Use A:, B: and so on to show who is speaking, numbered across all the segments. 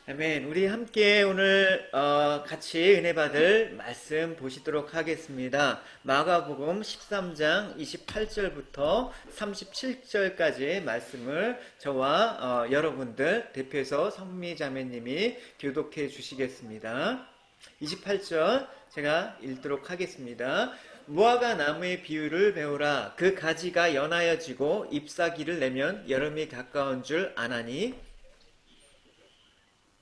A: 아멘. 우리 함께 오늘 같이 은혜 받을 말씀 보시도록 하겠습니다. 마가복음 13장 28절부터 37절까지 말씀을 저와 여러분들 대표해서 선미 자매님이 교독해 주시겠습니다. 28절 제가 읽도록 하겠습니다. 무화과 나무의 비유를 배우라. 그 가지가 연하여지고 잎사귀를 내면 여름이 가까운 줄 아나니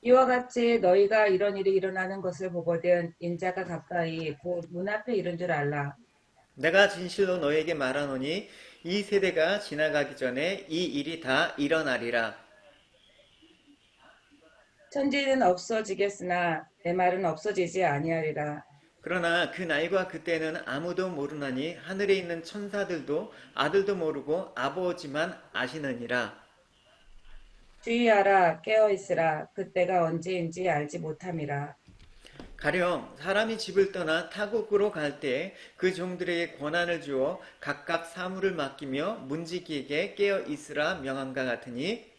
B: 이와 같이 너희가 이런 일이 일어나는 것을 보거든 인자가 가까이 곧 문 앞에 이른 줄 알라.
A: 내가 진실로 너에게 말하노니 이 세대가 지나가기 전에 이 일이 다 일어나리라.
B: 천지는 없어지겠으나 내 말은 없어지지 아니하리라.
A: 그러나 그 날과 그때는 아무도 모르나니 하늘에 있는 천사들도 아들도 모르고 아버지만 아시느니라.
B: 주의하라 깨어 있으라 그때가 언제인지 알지 못함이라.
A: 가령 사람이 집을 떠나 타국으로 갈 때 그 종들에게 권한을 주어 각각 사물을 맡기며 문지기에게 깨어 있으라 명함과 같으니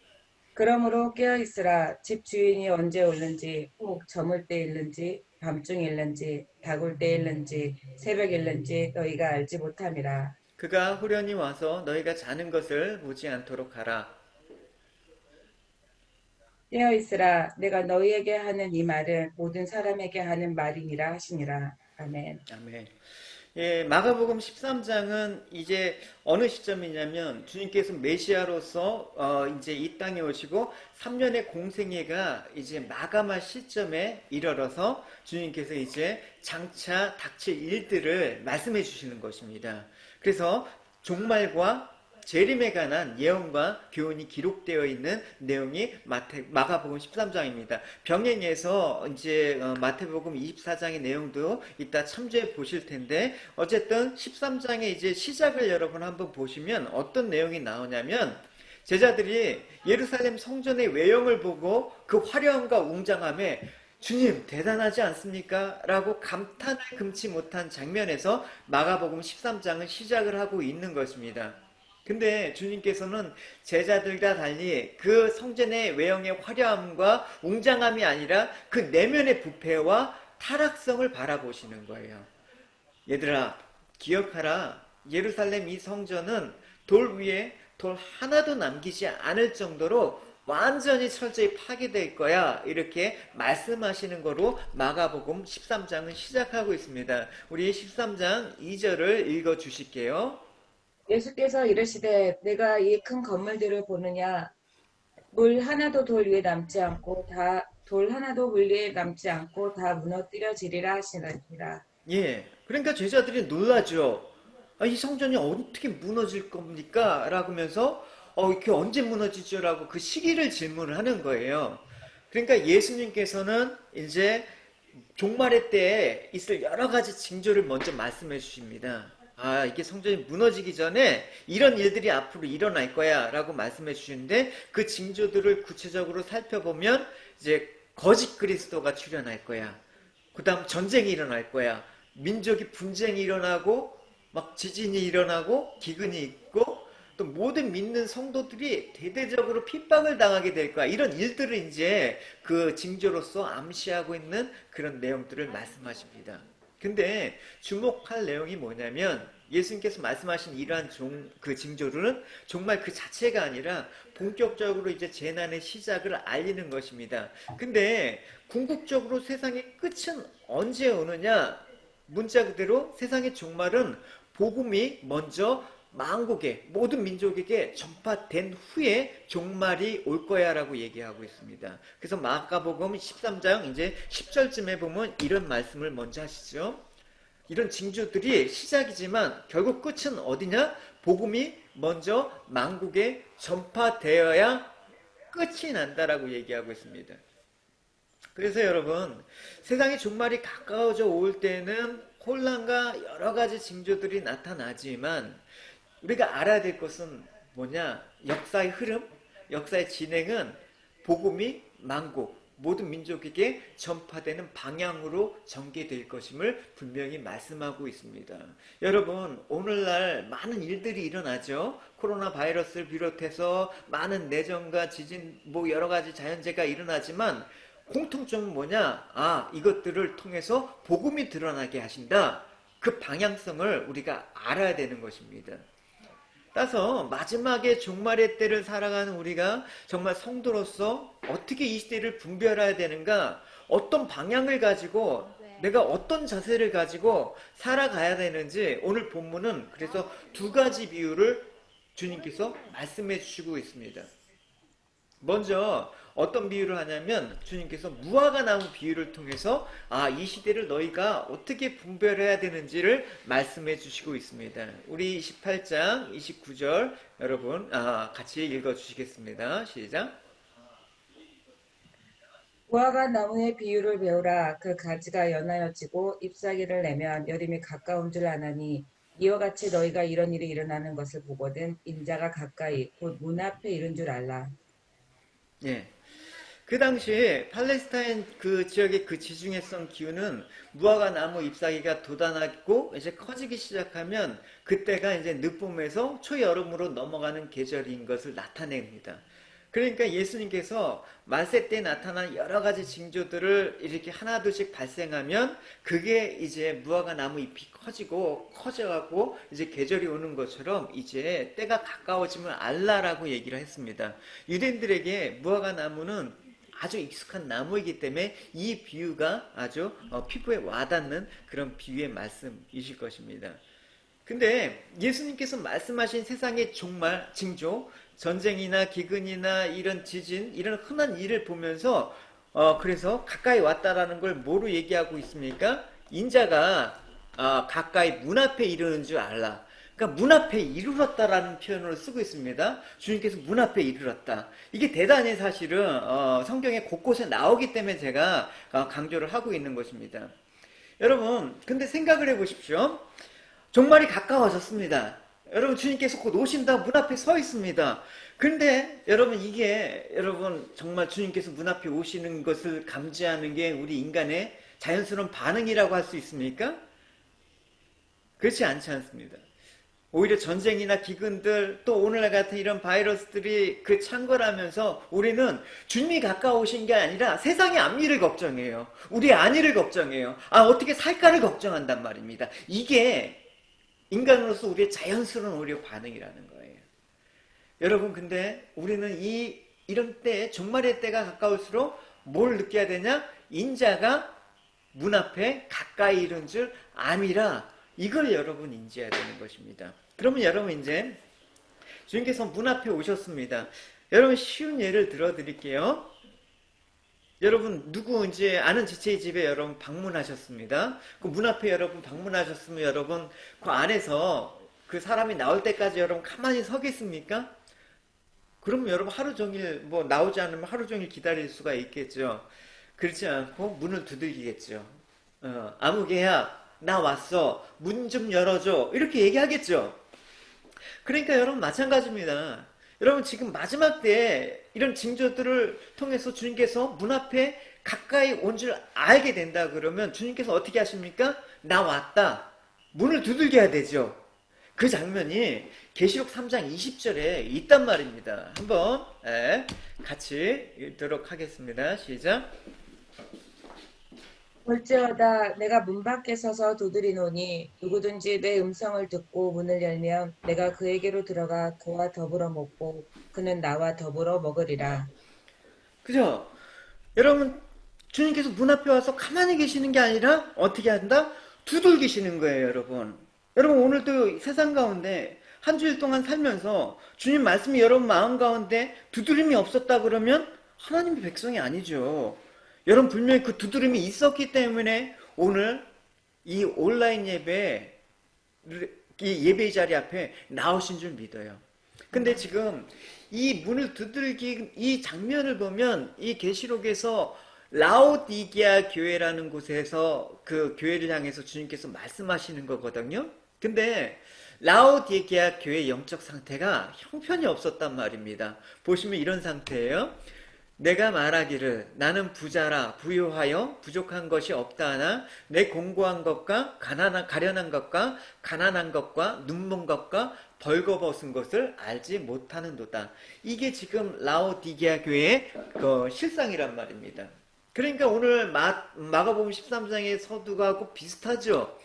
B: 그러므로 깨어 있으라 집 주인이 언제 올는지 혹 저물 때 일는지 밤중 일는지 다굴 때 일는지 새벽 일는지 너희가 알지 못함이라.
A: 그가 후련히 와서 너희가 자는 것을 보지 않도록 하라.
B: 깨어 있으라 내가 너희에게 하는 이 말은 모든 사람에게 하는 말이니라 하시니라. 아멘.
A: 아멘. 예, 마가복음 13장은 이제 어느 시점이냐면 주님께서 메시아로서 이제 이 땅에 오시고 3년의 공생애가 이제 마감할 시점에 이르러서 주님께서 이제 장차 닥칠 일들을 말씀해 주시는 것입니다. 그래서 종말과 재림에 관한 예언과 교훈이 기록되어 있는 내용이 마가복음 13장입니다. 병행해서 이제 마태복음 24장의 내용도 이따 참조해 보실 텐데 어쨌든 13장의 이제 시작을 여러분 한번 보시면 어떤 내용이 나오냐면 제자들이 예루살렘 성전의 외형을 보고 그 화려함과 웅장함에 주님 대단하지 않습니까? 라고 감탄을 금치 못한 장면에서 마가복음 13장은 시작을 하고 있는 것입니다. 근데 주님께서는 제자들과 달리 그 성전의 외형의 화려함과 웅장함이 아니라 그 내면의 부패와 타락성을 바라보시는 거예요. 얘들아, 기억하라. 예루살렘 이 성전은 돌 위에 돌 하나도 남기지 않을 정도로 완전히 철저히 파괴될 거야. 이렇게 말씀하시는 거로 마가복음 13장은 시작하고 있습니다. 우리 13장 2절을 읽어 주실게요.
B: 예수께서 이르시되 내가 이 큰 건물들을 보느냐 물 하나도 돌 위에 남지 않고 다 돌 하나도 물 위에 남지 않고 다 무너뜨려지리라 하시니라.
A: 예. 그러니까 제자들이 놀라죠. 아, 이 성전이 어떻게 무너질 겁니까? 라고 하면서, 이렇게 언제 무너지죠? 라고 그 시기를 질문을 하는 거예요. 그러니까 예수님께서는 이제 종말의 때에 있을 여러 가지 징조를 먼저 말씀해 주십니다. 아, 이게 성전이 무너지기 전에 이런 일들이 앞으로 일어날 거야 라고 말씀해 주시는데 그 징조들을 구체적으로 살펴보면 이제 거짓 그리스도가 출현할 거야. 그 다음 전쟁이 일어날 거야. 민족이 분쟁이 일어나고 막 지진이 일어나고 기근이 있고 또 모든 믿는 성도들이 대대적으로 핍박을 당하게 될 거야. 이런 일들을 이제 그 징조로서 암시하고 있는 그런 내용들을 말씀하십니다. 근데 주목할 내용이 뭐냐면 예수님께서 말씀하신 이러한 그 징조는 정말 그 자체가 아니라 본격적으로 이제 재난의 시작을 알리는 것입니다. 근데 궁극적으로 세상의 끝은 언제 오느냐? 문자 그대로 세상의 종말은 복음이 먼저 만국의 모든 민족에게 전파된 후에 종말이 올 거야라고 얘기하고 있습니다. 그래서 마가복음 13장 이제 10절쯤에 보면 이런 말씀을 먼저 하시죠. 이런 징조들이 시작이지만 결국 끝은 어디냐? 복음이 먼저 만국에 전파되어야 끝이 난다라고 얘기하고 있습니다. 그래서 여러분, 세상의 종말이 가까워져 올 때는 혼란과 여러 가지 징조들이 나타나지만 우리가 알아야 될 것은 뭐냐? 역사의 흐름, 역사의 진행은 복음이 만국, 모든 민족에게 전파되는 방향으로 전개될 것임을 분명히 말씀하고 있습니다. 여러분, 오늘날 많은 일들이 일어나죠. 코로나 바이러스를 비롯해서 많은 내전과 지진, 뭐 여러 가지 자연재해가 일어나지만 공통점은 뭐냐? 아, 이것들을 통해서 복음이 드러나게 하신다. 그 방향성을 우리가 알아야 되는 것입니다. 따라서 마지막에 종말의 때를 살아가는 우리가 정말 성도로서 어떻게 이 시대를 분별해야 되는가, 어떤 방향을 가지고 내가 어떤 자세를 가지고 살아가야 되는지 오늘 본문은 그래서 두 가지 비유를 주님께서 말씀해 주시고 있습니다. 먼저 어떤 비유를 하냐면 주님께서 무화과 나무 비유를 통해서 이 시대를 너희가 어떻게 분별해야 되는지를 말씀해 주시고 있습니다. 우리 28장 29절 여러분 같이 읽어 주시겠습니다. 시작.
B: 무화과 나무의 비유를 배우라. 그 가지가 연하여지고 잎사귀를 내면 여름이 가까운 줄 아나니 이와 같이 너희가 이런 일이 일어나는 것을 보거든 인자가 가까이 곧 문 앞에 이른 줄 알라.
A: 예. 그 당시 팔레스타인 그 지역의 그 지중해성 기후는 무화과 나무 잎사귀가 돋아나고 이제 커지기 시작하면 그때가 이제 늦봄에서 초여름으로 넘어가는 계절인 것을 나타냅니다. 그러니까 예수님께서 말세 때 나타난 여러 가지 징조들을 이렇게 하나둘씩 발생하면 그게 이제 무화과 나무 잎이 커져가고 이제 계절이 오는 것처럼 이제 때가 가까워지면 알라라고 얘기를 했습니다. 유대인들에게 무화과 나무는 아주 익숙한 나무이기 때문에 이 비유가 아주 피부에 와닿는 그런 비유의 말씀이실 것입니다. 근데 예수님께서 말씀하신 세상의 종말, 징조, 전쟁이나 기근이나 이런 지진, 이런 흔한 일을 보면서 그래서 가까이 왔다라는 걸 뭐로 얘기하고 있습니까? 인자가 가까이 문 앞에 이르는 줄 알라. 그러니까 문 앞에 이르렀다라는 표현을 쓰고 있습니다. 주님께서 문 앞에 이르렀다. 이게 대단히 사실은 성경에 곳곳에 나오기 때문에 제가 강조를 하고 있는 것입니다. 여러분, 근데 생각을 해보십시오. 종말이 가까워졌습니다. 여러분 주님께서 곧 오신다 문 앞에 서 있습니다. 그런데 여러분 이게 여러분 정말 주님께서 문 앞에 오시는 것을 감지하는 게 우리 인간의 자연스러운 반응이라고 할 수 있습니까? 그렇지 않지 않습니다. 오히려 전쟁이나 기근들 또 오늘날 같은 이런 바이러스들이 그 창궐하면서 우리는 주님이 가까우신 게 아니라 세상의 앞일을 걱정해요. 우리 안위를 걱정해요. 어떻게 살까를 걱정한단 말입니다. 이게 인간으로서 우리의 자연스러운 오히려 반응이라는 거예요. 여러분 근데 우리는 이런 때 종말의 때가 가까울수록 뭘 느껴야 되냐? 인자가 문 앞에 가까이 이른 줄 암이라 이걸 여러분 인지해야 되는 것입니다. 그러면 여러분 이제 주님께서 문 앞에 오셨습니다. 여러분 쉬운 예를 들어 드릴게요. 여러분 누구 이제 아는 지체의 집에 여러분 방문하셨습니다. 그 문 앞에 여러분 방문하셨으면 여러분 그 안에서 그 사람이 나올 때까지 여러분 가만히 서겠습니까? 그럼 여러분 하루 종일 뭐 나오지 않으면 하루 종일 기다릴 수가 있겠죠. 그렇지 않고 문을 두들기겠죠. 아무개야 나 왔어 문 좀 열어줘 이렇게 얘기하겠죠. 그러니까 여러분 마찬가지입니다. 여러분 지금 마지막 때에 이런 징조들을 통해서 주님께서 문 앞에 가까이 온 줄 알게 된다 그러면 주님께서 어떻게 하십니까? 나 왔다. 문을 두들겨야 되죠. 그 장면이 계시록 3장 20절에 있단 말입니다. 한번 같이 읽도록 하겠습니다. 시작.
B: 볼지어다 내가 문 밖에 서서 두드리노니 누구든지 내 음성을 듣고 문을 열면 내가 그에게로 들어가 그와 더불어 먹고 그는 나와 더불어 먹으리라.
A: 그죠? 여러분 주님께서 문 앞에 와서 가만히 계시는 게 아니라 어떻게 한다? 두들기시는 거예요, 여러분. 여러분 오늘도 세상 가운데 한 주일 동안 살면서 주님 말씀이 여러분 마음 가운데 두드림이 없었다 그러면 하나님의 백성이 아니죠. 여러분 분명히 그 두드림이 있었기 때문에 오늘 이 온라인 예배 이 예배 자리 앞에 나오신 줄 믿어요. 근데 지금 이 문을 두들긴 이 장면을 보면 이 계시록에서 라오디게아 교회라는 곳에서 그 교회를 향해서 주님께서 말씀하시는 거거든요. 근데 라오디게아 교회의 영적 상태가 형편이 없었단 말입니다. 보시면 이런 상태예요. 내가 말하기를 나는 부자라 부유하여 부족한 것이 없다 하나 내 공고한 것과 가련한 것과 가난한 것과 눈먼 것과 벌거벗은 것을 알지 못하는도다. 이게 지금 라오디게아 교회의 그 실상이란 말입니다. 그러니까 오늘 마가복음 13장의 서두가하고 비슷하죠.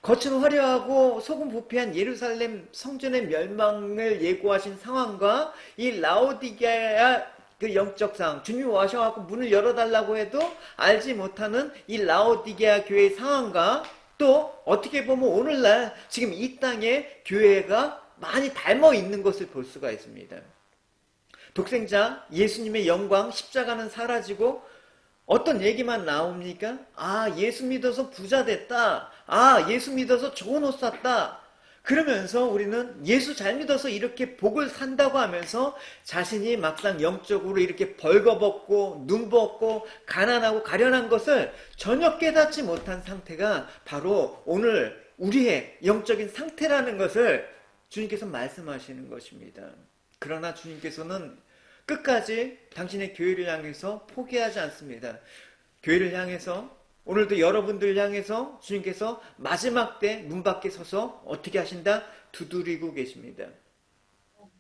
A: 겉은 화려하고 속은 부패한 예루살렘 성전의 멸망을 예고하신 상황과 이 라오디게아 그 영적 상황, 주님이 와셔갖고 문을 열어달라고 해도 알지 못하는 이 라오디게아 교회의 상황과 또 어떻게 보면 오늘날 지금 이 땅에 교회가 많이 닮아 있는 것을 볼 수가 있습니다. 독생자 예수님의 영광 십자가는 사라지고 어떤 얘기만 나옵니까? 아, 예수 믿어서 부자 됐다. 아, 예수 믿어서 좋은 옷 샀다. 그러면서 우리는 예수 잘 믿어서 이렇게 복을 산다고 하면서 자신이 막상 영적으로 이렇게 벌거벗고 눈벗고 가난하고 가련한 것을 전혀 깨닫지 못한 상태가 바로 오늘 우리의 영적인 상태라는 것을 주님께서 말씀하시는 것입니다. 그러나 주님께서는 끝까지 당신의 교회를 향해서 포기하지 않습니다. 교회를 향해서 오늘도 여러분들 향해서 주님께서 마지막 때 문 밖에 서서 어떻게 하신다? 두드리고 계십니다.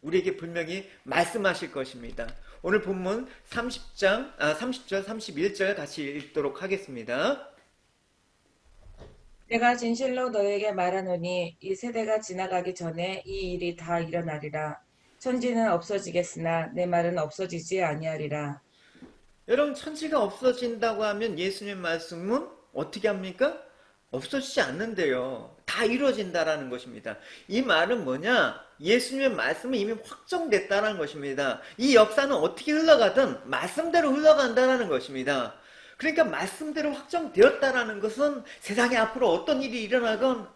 A: 우리에게 분명히 말씀하실 것입니다. 오늘 본문 30절, 31절 같이 읽도록 하겠습니다.
B: 내가 진실로 너에게 말하노니 이 세대가 지나가기 전에 이 일이 다 일어나리라. 천지는 없어지겠으나 내 말은 없어지지 아니하리라.
A: 여러분, 천지가 없어진다고 하면 예수님 말씀은 어떻게 합니까? 없어지지 않는데요. 다 이루어진다라는 것입니다. 이 말은 뭐냐? 예수님의 말씀은 이미 확정됐다라는 것입니다. 이 역사는 어떻게 흘러가든 말씀대로 흘러간다라는 것입니다. 그러니까 말씀대로 확정되었다라는 것은 세상에 앞으로 어떤 일이 일어나건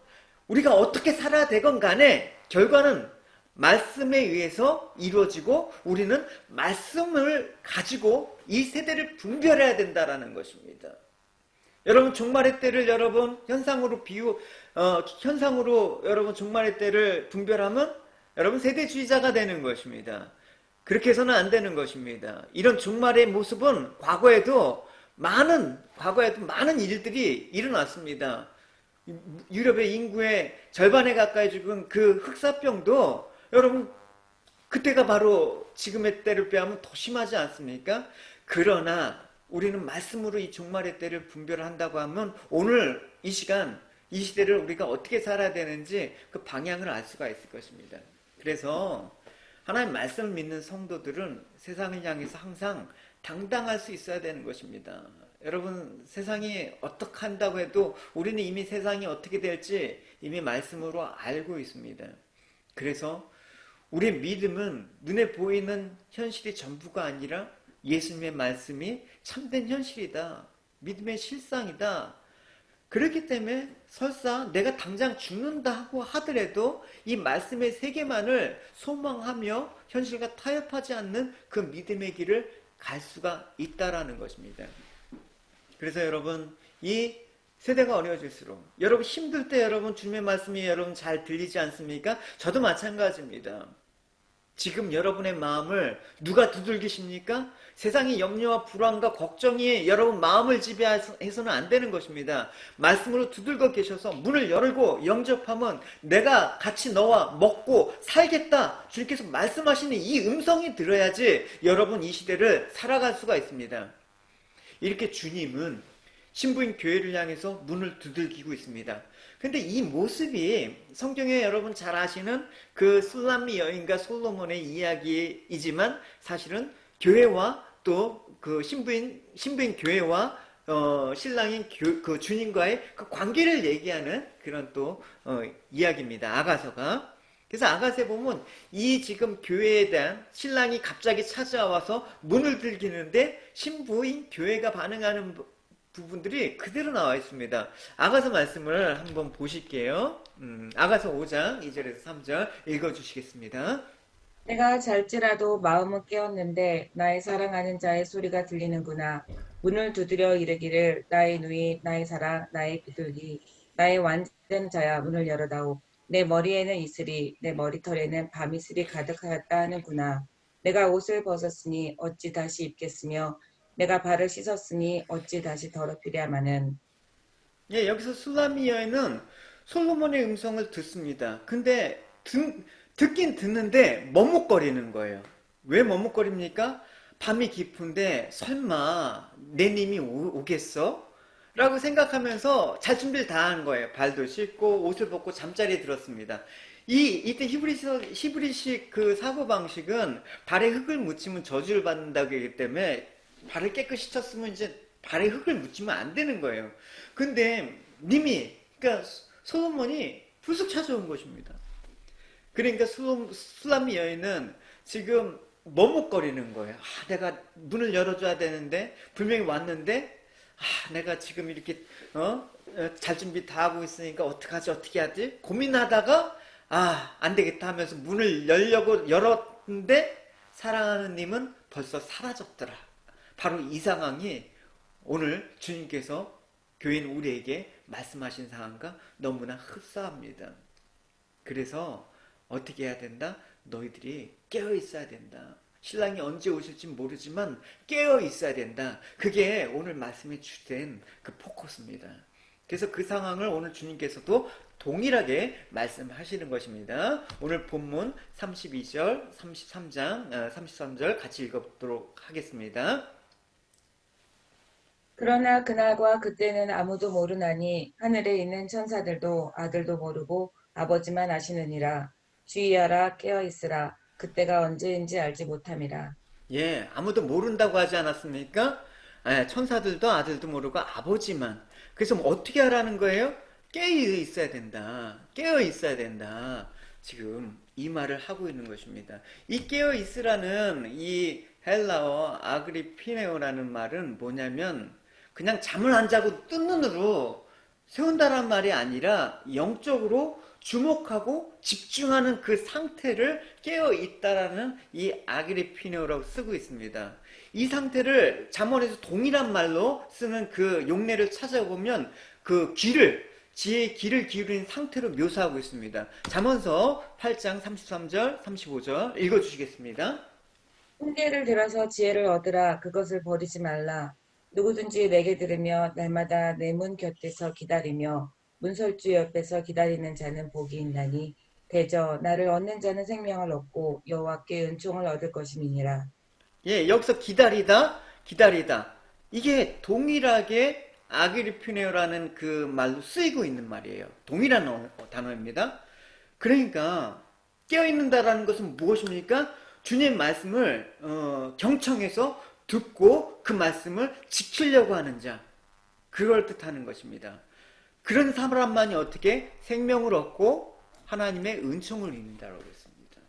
A: 우리가 어떻게 살아야 되건 간에 결과는 말씀에 의해서 이루어지고 우리는 말씀을 가지고 이 세대를 분별해야 된다라는 것입니다. 여러분, 종말의 때를 여러분 현상으로 여러분 종말의 때를 분별하면 여러분 세대주의자가 되는 것입니다. 그렇게 해서는 안 되는 것입니다. 이런 종말의 모습은 과거에도 많은 일들이 일어났습니다. 유럽의 인구의 절반에 가까이 죽은 그 흑사병도 여러분 그때가 바로 지금의 때를 비하면 더 심하지 않습니까? 그러나 우리는 말씀으로 이 종말의 때를 분별한다고 하면 오늘 이 시간 이 시대를 우리가 어떻게 살아야 되는지 그 방향을 알 수가 있을 것입니다. 그래서 하나님 말씀을 믿는 성도들은 세상을 향해서 항상 당당할 수 있어야 되는 것입니다. 여러분, 세상이 어떻게 한다고 해도 우리는 이미 세상이 어떻게 될지 이미 말씀으로 알고 있습니다. 그래서 우리의 믿음은 눈에 보이는 현실이 전부가 아니라 예수님의 말씀이 참된 현실이다. 믿음의 실상이다. 그렇기 때문에 설사 내가 당장 죽는다고 하더라도 이 말씀의 세계만을 소망하며 현실과 타협하지 않는 그 믿음의 길을 갈 수가 있다라는 것입니다. 그래서 여러분, 이 세대가 어려워질수록 여러분 힘들 때 여러분 주님의 말씀이 여러분 잘 들리지 않습니까? 저도 마찬가지입니다. 지금 여러분의 마음을 누가 두들기십니까? 세상의 염려와 불안과 걱정이 여러분 마음을 지배해서는 안 되는 것입니다. 말씀으로 두들겨 계셔서 문을 열고 영접하면 내가 같이 너와 먹고 살겠다. 주님께서 말씀하시는 이 음성이 들어야지 여러분 이 시대를 살아갈 수가 있습니다. 이렇게 주님은 신부인 교회를 향해서 문을 두들기고 있습니다. 근데 이 모습이 성경에 여러분 잘 아시는 그 술람미 여인과 솔로몬의 이야기이지만 사실은 교회와 또 그 신부인 교회와 신랑인 그 주님과의 그 관계를 얘기하는 그런 또 이야기입니다. 아가서가. 그래서 아가서에 보면 이 지금 교회에 대한 신랑이 갑자기 찾아와서 문을 들기는데 신부인 교회가 반응하는 부분들이 그대로 나와 있습니다. 아가서 말씀을 한번 보실게요. 아가서 5장 2절에서 3절 읽어주시겠습니다.
B: 내가 잘지라도 마음은 깨었는데 나의 사랑하는 자의 소리가 들리는구나. 문을 두드려 이르기를 나의 누이, 나의 사랑, 나의 비둘기, 나의 완전 자야 문을 열어다오. 내 머리에는 이슬이, 내 머리털에는 밤이슬이 가득하였다 하는구나. 내가 옷을 벗었으니 어찌 다시 입겠으며 내가 발을 씻었으니 어찌 다시 더럽히랴마는.
A: 예, 여기서 술라미 여인은 솔로몬의 음성을 듣습니다. 근데 듣긴 듣는데 머뭇거리는 거예요. 왜 머뭇거립니까? 밤이 깊은데 설마 내 님이 오겠어? 라고 생각하면서 잘 준비를 다 한 거예요. 발도 씻고 옷을 벗고 잠자리에 들었습니다. 이때 히브리식 그 사고방식은 발에 흙을 묻히면 저주를 받는다고 하기 때문에 발을 깨끗이 쳤으면 이제 발에 흙을 묻히면 안 되는 거예요. 근데 님이, 그러니까 솔로몬이 불쑥 찾아온 것입니다. 그러니까 술람미 여인은 지금 머뭇거리는 거예요. 아, 내가 문을 열어줘야 되는데 분명히 왔는데 아, 내가 지금 이렇게 잘 준비 다 하고 있으니까 어떡하지 어떻게 하지 고민하다가 아, 안 되겠다 하면서 문을 열려고 열었는데 사랑하는 님은 벌써 사라졌더라. 바로 이 상황이 오늘 주님께서 교인 우리에게 말씀하신 상황과 너무나 흡사합니다. 그래서 어떻게 해야 된다? 너희들이 깨어 있어야 된다. 신랑이 언제 오실지 모르지만 깨어 있어야 된다. 그게 오늘 말씀에 주된 그 포커스입니다. 그래서 그 상황을 오늘 주님께서도 동일하게 말씀하시는 것입니다. 오늘 본문 32절, 33장, 33절 같이 읽어보도록 하겠습니다.
B: 그러나 그날과 그때는 아무도 모르나니 하늘에 있는 천사들도 아들도 모르고 아버지만 아시느니라. 주의하라 깨어 있으라. 그때가 언제인지 알지 못함이라.
A: 예, 아무도 모른다고 하지 않았습니까? 예, 천사들도 아들도 모르고 아버지만. 그래서 뭐 어떻게 하라는 거예요? 깨어 있어야 된다. 깨어 있어야 된다. 지금 이 말을 하고 있는 것입니다. 이 깨어 있으라는 이 헬라어 아그리피네오라는 말은 뭐냐면 그냥 잠을 안 자고 뜬 눈으로 세운다란 말이 아니라 영적으로 주목하고 집중하는 그 상태를 깨어 있다라는 이 아그리피네오라고 쓰고 있습니다. 이 상태를 잠언에서 동일한 말로 쓰는 그 용례를 찾아보면 그 지혜의 귀를 기울인 상태로 묘사하고 있습니다. 잠언서 8장 33절, 35절 읽어주시겠습니다.
B: 훈계를 들어서 지혜를 얻으라. 그것을 버리지 말라. 누구든지 내게 들으며 날마다 내 문 곁에서 기다리며 문설주 옆에서 기다리는 자는 복이 있나니 대저 나를 얻는 자는 생명을 얻고 여호와께 은총을 얻을 것임이니라.
A: 예, 여기서 기다리다. 이게 동일하게 아그리피네오라는 그 말로 쓰이고 있는 말이에요. 동일한 단어입니다. 그러니까 깨어있는다라는 것은 무엇입니까? 주님 말씀을 경청해서 듣고 그 말씀을 지키려고 하는 자, 그걸 뜻하는 것입니다. 그런 사람만이 어떻게 생명을 얻고 하나님의 은총을 입는다라고 했습니다.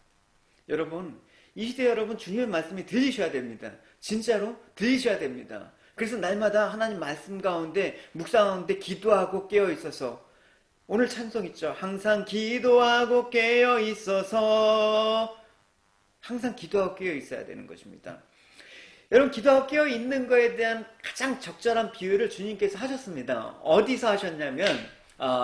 A: 여러분, 이 시대 여러분 주님의 말씀이 들리셔야 됩니다. 진짜로 들리셔야 됩니다. 그래서 날마다 하나님 말씀 가운데 묵상 가운데 기도하고 깨어 있어서 오늘 찬송 있죠. 항상 기도하고 깨어 있어서 항상 기도하고 깨어 있어야 되는 것입니다. 여러분 기도하고 깨어 있는 거에 대한 가장 적절한 비유를 주님께서 하셨습니다. 어디서 하셨냐면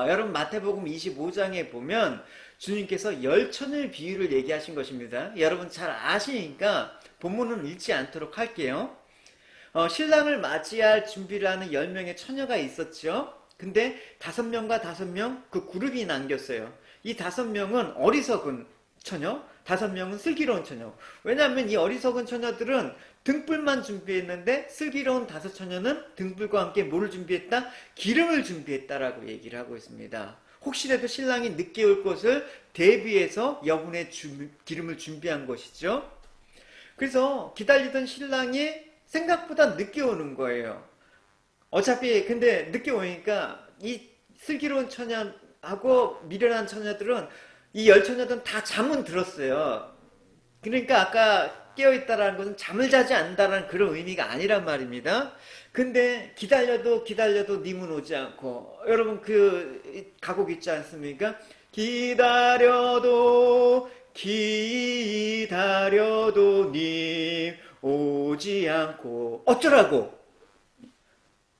A: 여러분 마태복음 25장에 보면 주님께서 열천을 비유를 얘기하신 것입니다. 여러분 잘 아시니까 본문은 읽지 않도록 할게요. 신랑을 맞이할 준비를 하는 10명의 처녀가 있었죠. 근데 5명과 5명 그 그룹이 남겼어요. 이 5명은 어리석은 처녀, 5명은 슬기로운 처녀. 왜냐하면 이 어리석은 처녀들은 등불만 준비했는데 슬기로운 5처녀는 등불과 함께 뭐를 준비했다? 기름을 준비했다라고 얘기를 하고 있습니다. 혹시라도 신랑이 늦게 올 것을 대비해서 여분의 기름을 준비한 것이죠. 그래서 기다리던 신랑이 생각보다 늦게 오는 거예요. 어차피 근데 늦게 오니까 이 슬기로운 처녀하고 미련한 처녀들은 이 열 처녀들은 다 잠은 들었어요. 그러니까 아까 깨어있다라는 것은 잠을 자지 않는다라는 그런 의미가 아니란 말입니다. 근데 기다려도 님은 오지 않고 여러분 그 가곡 있지 않습니까? 기다려도 님 오지 않고 어쩌라고.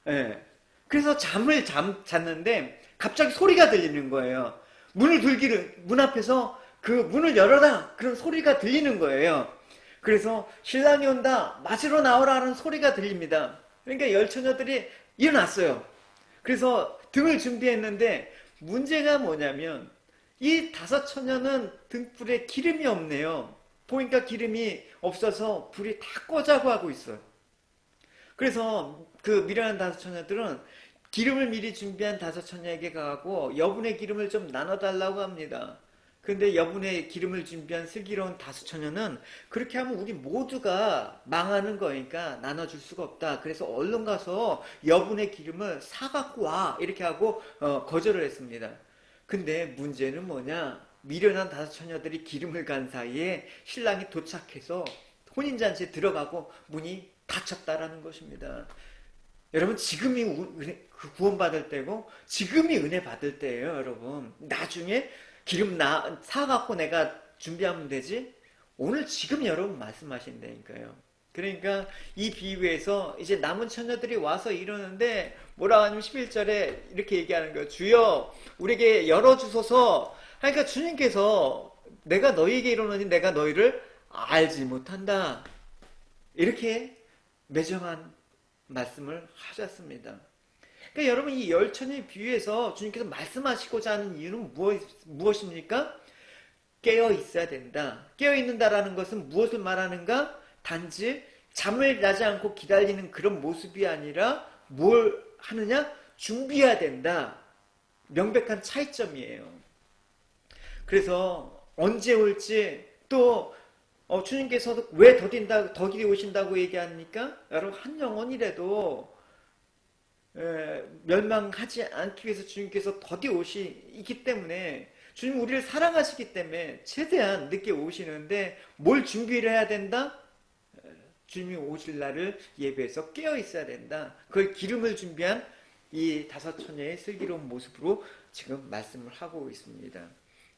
A: 예. 그래서 잤는데 갑자기 소리가 들리는 거예요. 문 앞에서 그 문을 열어라! 그런 소리가 들리는 거예요. 그래서 신랑이 온다! 맞으러 나오라는 소리가 들립니다. 그러니까 열 처녀들이 일어났어요. 그래서 등을 준비했는데 문제가 뭐냐면 이 5 처녀는 등불에 기름이 없네요. 보니까 기름이 없어서 불이 다 꺼자고 하고 있어요. 그래서 그 미련한 다섯 처녀들은 기름을 미리 준비한 다섯 처녀에게 가고 여분의 기름을 좀 나눠달라고 합니다. 근데 여분의 기름을 준비한 슬기로운 다섯 처녀는 그렇게 하면 우리 모두가 망하는 거니까 나눠줄 수가 없다. 그래서 얼른 가서 여분의 기름을 사갖고 와. 이렇게 하고 거절을 했습니다. 근데 문제는 뭐냐? 미련한 다섯 처녀들이 기름을 간 사이에 신랑이 도착해서 혼인잔치에 들어가고 문이 닫혔다라는 것입니다. 여러분 지금이 구원받을 때고 지금이 은혜 받을 때예요, 여러분. 나중에 기름 사갖고 내가 준비하면 되지? 오늘 지금 여러분 말씀하신다니까요. 그러니까 이 비유에서 이제 남은 처녀들이 와서 이러는데 뭐라 하냐면 11절에 이렇게 얘기하는 거예요. 주여 우리에게 열어주소서. 그러니까 주님께서 내가 너희에게 이르노니 내가 너희를 알지 못한다. 이렇게 매정한 말씀을 하셨습니다. 그러니까 여러분 이 열처녀의 비유에서 주님께서 말씀하시고자 하는 이유는 무엇입니까? 깨어 있어야 된다. 깨어 있는다라는 것은 무엇을 말하는가? 단지 잠을 자지 않고 기다리는 그런 모습이 아니라 뭘 하느냐? 준비해야 된다. 명백한 차이점이에요. 그래서 언제 올지 또 주님께서도 왜 더디 오신다고 얘기합니까? 여러분 한 영혼이라도 멸망하지 않기 위해서 주님께서 더디 오시기 때문에 주님 우리를 사랑하시기 때문에 최대한 늦게 오시는데 뭘 준비를 해야 된다? 주님이 오실 날을 예배해서 깨어 있어야 된다. 그걸 기름을 준비한 이 다섯 처녀의 슬기로운 모습으로 지금 말씀을 하고 있습니다.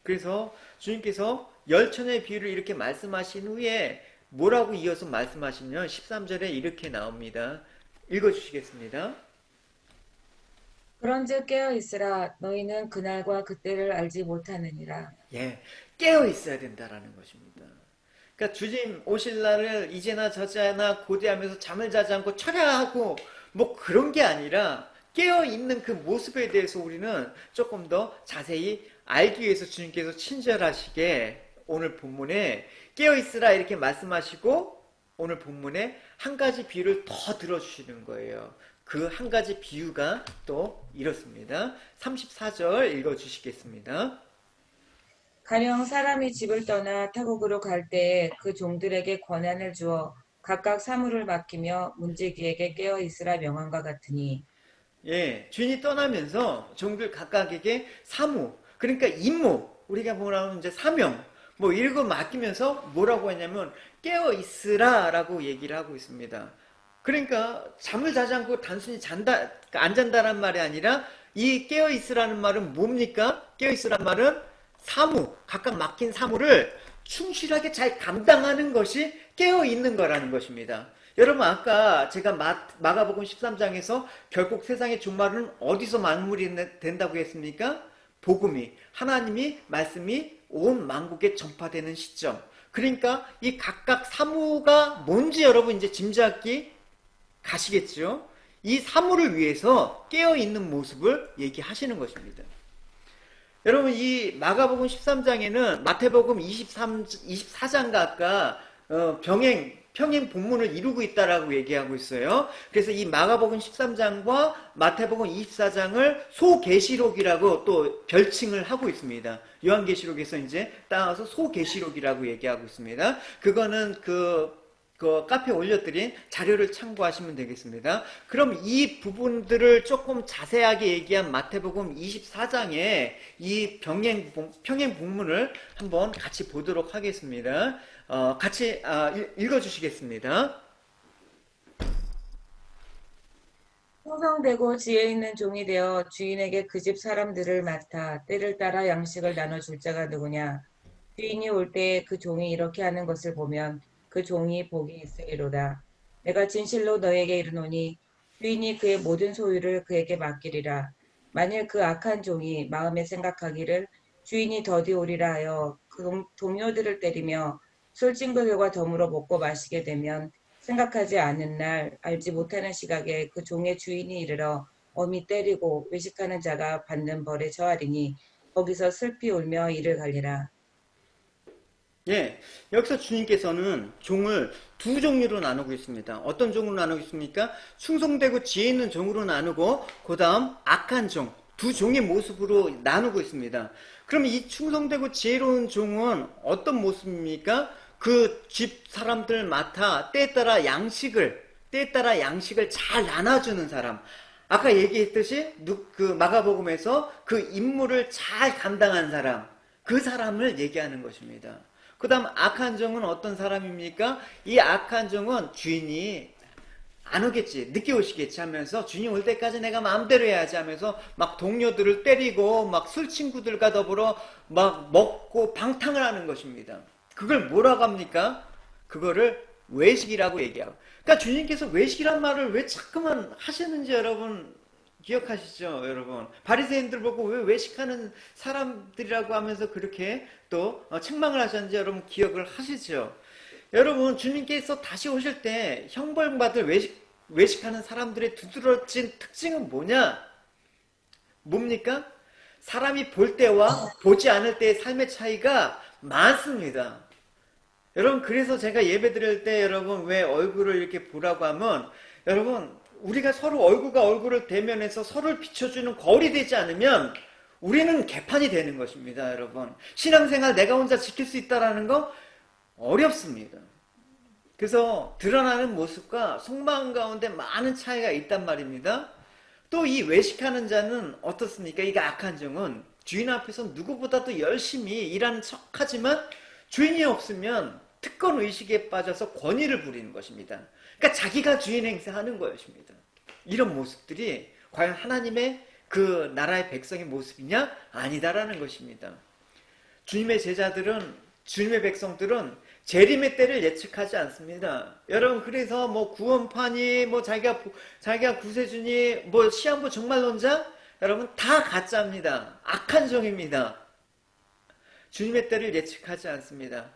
A: 그래서 주님께서 열 처녀의 비유를 이렇게 말씀하신 후에 뭐라고 이어서 말씀하시면 13절에 이렇게 나옵니다. 읽어주시겠습니다.
B: 그런즉 깨어 있으라. 너희는 그날과 그때를 알지 못하느니라.
A: 예, 깨어 있어야 된다라는 것입니다. 그러니까 주님 오실 날을 이제나 저제나 고대하면서 잠을 자지 않고 철야하고 뭐 그런 게 아니라 깨어 있는 그 모습에 대해서 우리는 조금 더 자세히 알기 위해서 주님께서 친절하시게 오늘 본문에 깨어 있으라 이렇게 말씀하시고 오늘 본문에 한 가지 비유를 더 들어주시는 거예요. 그 한 가지 비유가 또 이렇습니다. 34절 읽어주시겠습니다.
B: 가령 사람이 집을 떠나 타국으로 갈 때에 그 종들에게 권한을 주어 각각 사물을 맡기며 문지기에게 깨어 있으라 명한과 같으니.
A: 예, 주인이 떠나면서 종들 각각에게 사무, 그러니까 임무, 우리가 뭐라고 하면 이제 사명, 뭐 이런 거 맡기면서 뭐라고 했냐면 깨어 있으라라고 얘기를 하고 있습니다. 그러니까 잠을 자지 않고 단순히 그러니까 안 잔다란 말이 아니라 이 깨어 있으라는 말은 뭡니까? 깨어 있으란 말은 사무, 각각 맡긴 사무를 충실하게 잘 감당하는 것이 깨어 있는 거라는 것입니다. 여러분 아까 제가 마가복음 13장에서 결국 세상의 종말은 어디서 만물이 된다고 했습니까? 복음이 하나님이 말씀이 온 만국에 전파되는 시점. 그러니까 이 각각 사무가 뭔지 여러분 이제 짐작기 가시겠죠? 이 사무를 위해서 깨어있는 모습을 얘기하시는 것입니다. 여러분 이 마가복음 13장에는 마태복음 24장과 아까 평행 본문을 이루고 있다라고 얘기하고 있어요. 그래서 이 마가복음 13장과 마태복음 24장을 소계시록이라고 또 별칭을 하고 있습니다. 요한계시록에서 이제 따와서 소계시록이라고 얘기하고 있습니다. 그거는 그 카페에 올려드린 자료를 참고하시면 되겠습니다. 그럼 이 부분들을 조금 자세하게 얘기한 마태복음 24장에 이 평행 본문을 한번 같이 보도록 하겠습니다. 같이 읽어주시겠습니다.
B: 충성되고 지혜 있는 종이 되어 주인에게 그 집 사람들을 맡아 때를 따라 양식을 나눠줄 자가 누구냐. 주인이 올 때에 그 종이 이렇게 하는 것을 보면 그 종이 복이 있으리로다. 내가 진실로 너에게 이르노니 주인이 그의 모든 소유를 그에게 맡기리라. 만일 그 악한 종이 마음에 생각하기를 주인이 더디 오리라 하여 그 동료들을 때리며 술친구들과 더불어 먹고 마시게 되면 생각하지 않은 날 알지 못하는 시각에 그 종의 주인이 이르러 엄히 때리고 외식하는 자가 받는 벌에 처하리니 거기서 슬피 울며 이를 갈리라.
A: 예, 여기서 주님께서는 종을 두 종류로 나누고 있습니다. 어떤 종으로 나누고 있습니까? 충성되고 지혜 있는 종으로 나누고, 그 다음 악한 종, 두 종의 모습으로 나누고 있습니다. 그럼 이 충성되고 지혜로운 종은 어떤 모습입니까? 그 집 사람들 맡아 때에 따라 양식을 잘 나눠주는 사람. 아까 얘기했듯이 그 마가복음에서 그 임무를 잘 감당한 사람, 그 사람을 얘기하는 것입니다. 그 다음 악한 종은 어떤 사람입니까? 이 악한 종은 주인이 안 오겠지, 늦게 오시겠지 하면서 주인 올 때까지 내가 마음대로 해야지 하면서 막 동료들을 때리고 막 술 친구들과 더불어 막 먹고 방탕을 하는 것입니다. 그걸 뭐라고 합니까? 그거를 외식이라고 얘기하고. 그러니까 주님께서 외식이란 말을 왜 자꾸만 하시는지 여러분 기억하시죠, 여러분? 바리새인들 보고 왜 외식하는 사람들이라고 하면서 그렇게 또 책망을 하셨는지 여러분 기억을 하시죠? 여러분, 주님께서 다시 오실 때 형벌받을 외식하는 사람들의 두드러진 특징은 뭐냐? 뭡니까? 사람이 볼 때와 보지 않을 때의 삶의 차이가 많습니다. 여러분, 그래서 제가 예배 드릴 때 여러분 왜 얼굴을 이렇게 보라고 하면, 여러분, 우리가 서로 얼굴과 얼굴을 대면해서 서로를 비춰주는 거울이 되지 않으면 우리는 개판이 되는 것입니다, 여러분. 신앙생활 내가 혼자 지킬 수 있다라는 거 어렵습니다. 그래서 드러나는 모습과 속마음 가운데 많은 차이가 있단 말입니다. 또 이 외식하는 자는 어떻습니까? 이 악한 종은 주인 앞에서 누구보다도 열심히 일하는 척하지만 주인이 없으면 특권 의식에 빠져서 권위를 부리는 것입니다. 그러니까 자기가 주인 행세하는 것입니다. 이런 모습들이 과연 하나님의 그 나라의 백성의 모습이냐? 아니다라는 것입니다. 주님의 제자들은, 주님의 백성들은 재림의 때를 예측하지 않습니다. 여러분, 그래서 뭐 구원파니, 뭐 자기가 구세주니, 뭐 시한부 종말론자, 여러분 다 가짜입니다. 악한 종입니다. 주님의 때를 예측하지 않습니다.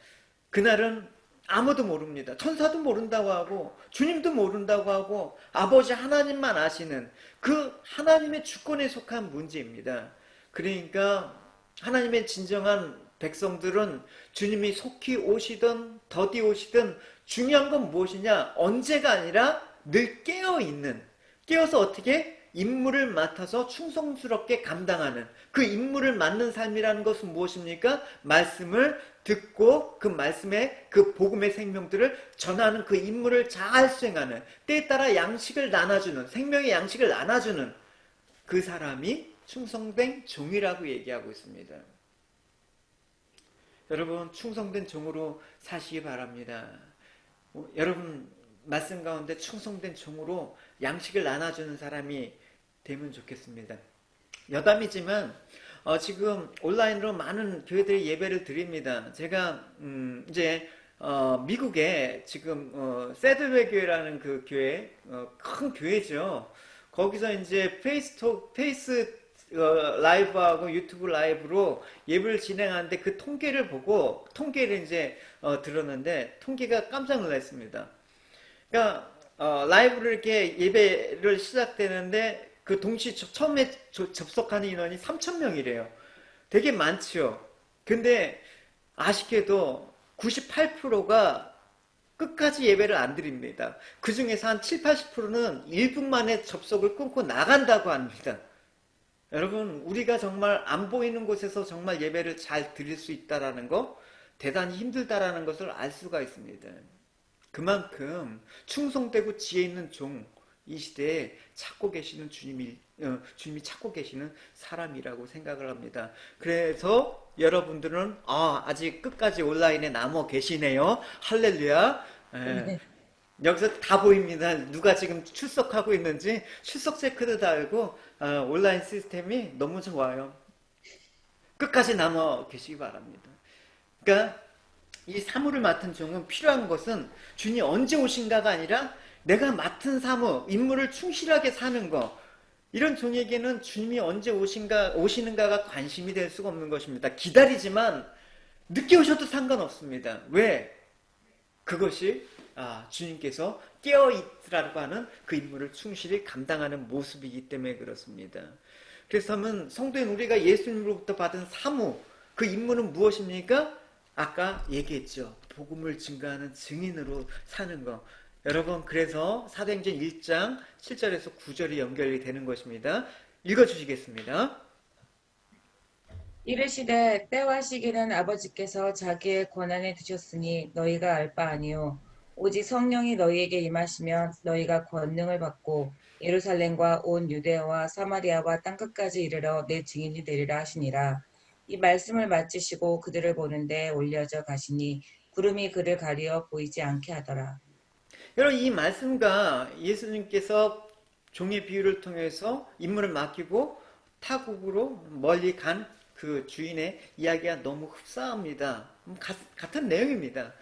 A: 그날은 아무도 모릅니다. 천사도 모른다고 하고 주님도 모른다고 하고 아버지 하나님만 아시는 그 하나님의 주권에 속한 문제입니다. 그러니까 하나님의 진정한 백성들은 주님이 속히 오시든 더디 오시든 중요한 건 무엇이냐? 언제가 아니라 늘 깨어있는, 깨어서 어떻게 임무를 맡아서 충성스럽게 감당하는 그 임무를 맡는 삶이라는 것은 무엇입니까? 말씀을 듣고 그 말씀의 그 복음의 생명들을 전하는 그 임무를 잘 수행하는, 때에 따라 양식을 나눠주는, 생명의 양식을 나눠주는 그 사람이 충성된 종이라고 얘기하고 있습니다. 여러분, 충성된 종으로 사시기 바랍니다. 여러분 말씀 가운데 충성된 종으로 양식을 나눠주는 사람이 되면 좋겠습니다. 여담이지만 지금 온라인으로 많은 교회들이 예배를 드립니다. 제가 이제 미국에 지금 세들웨 교회라는 그 교회, 큰 교회죠. 거기서 이제 페이스 라이브하고 유튜브 라이브로 예배를 진행하는데 그 통계를 보고 통계를 이제 들었는데 통계가 깜짝 놀랐습니다. 그러니까 라이브를 이렇게 예배를 시작되는데 그 동시 처음에 접속하는 인원이 3,000명이래요. 되게 많죠. 근데 아쉽게도 98%가 끝까지 예배를 안 드립니다. 그 중에서 한 7, 80%는 1분 만에 접속을 끊고 나간다고 합니다. 여러분, 우리가 정말 안 보이는 곳에서 정말 예배를 잘 드릴 수 있다라는 거, 대단히 힘들다라는 것을 알 수가 있습니다. 그만큼 충성되고 지혜 있는 종, 이 시대에 찾고 계시는 주님이 찾고 계시는 사람이라고 생각을 합니다. 그래서 여러분들은 아직 끝까지 온라인에 남아 계시네요. 할렐루야. 예,
B: 네.
A: 여기서 다 보입니다. 누가 지금 출석하고 있는지 출석 체크도 달고 온라인 시스템이 너무 좋아요. 끝까지 남아 계시기 바랍니다. 그러니까 이 사무를 맡은 종은 필요한 것은 주님이 언제 오신가가 아니라 내가 맡은 사무, 임무를 충실하게 사는 거. 이런 종에게는 주님이 언제 오시는가가 관심이 될 수가 없는 것입니다. 기다리지만 늦게 오셔도 상관없습니다. 왜? 그것이 주님께서 깨어있으라고 하는 그 임무를 충실히 감당하는 모습이기 때문에 그렇습니다. 그래서 성도인 우리가 예수님으로부터 받은 사무, 그 임무는 무엇입니까? 아까 얘기했죠. 복음을 증거하는 증인으로 사는 거. 여러분, 그래서 사도행전 1장 7절에서 9절이 연결이 되는 것입니다. 읽어주시겠습니다.
B: 이르시되 때와 시기는 아버지께서 자기의 권한에 두셨으니 너희가 알 바 아니요 오직 성령이 너희에게 임하시면 너희가 권능을 받고 예루살렘과 온 유대와 사마리아와 땅끝까지 이르러 내 증인이 되리라 하시니라. 이 말씀을 마치시고 그들을 보는데 올려져 가시니 구름이 그를 가리어 보이지 않게 하더라.
A: 여러분, 이 말씀과 예수님께서 종의 비유를 통해서 임무를 맡기고 타국으로 멀리 간 그 주인의 이야기가 너무 흡사합니다. 같은 내용입니다.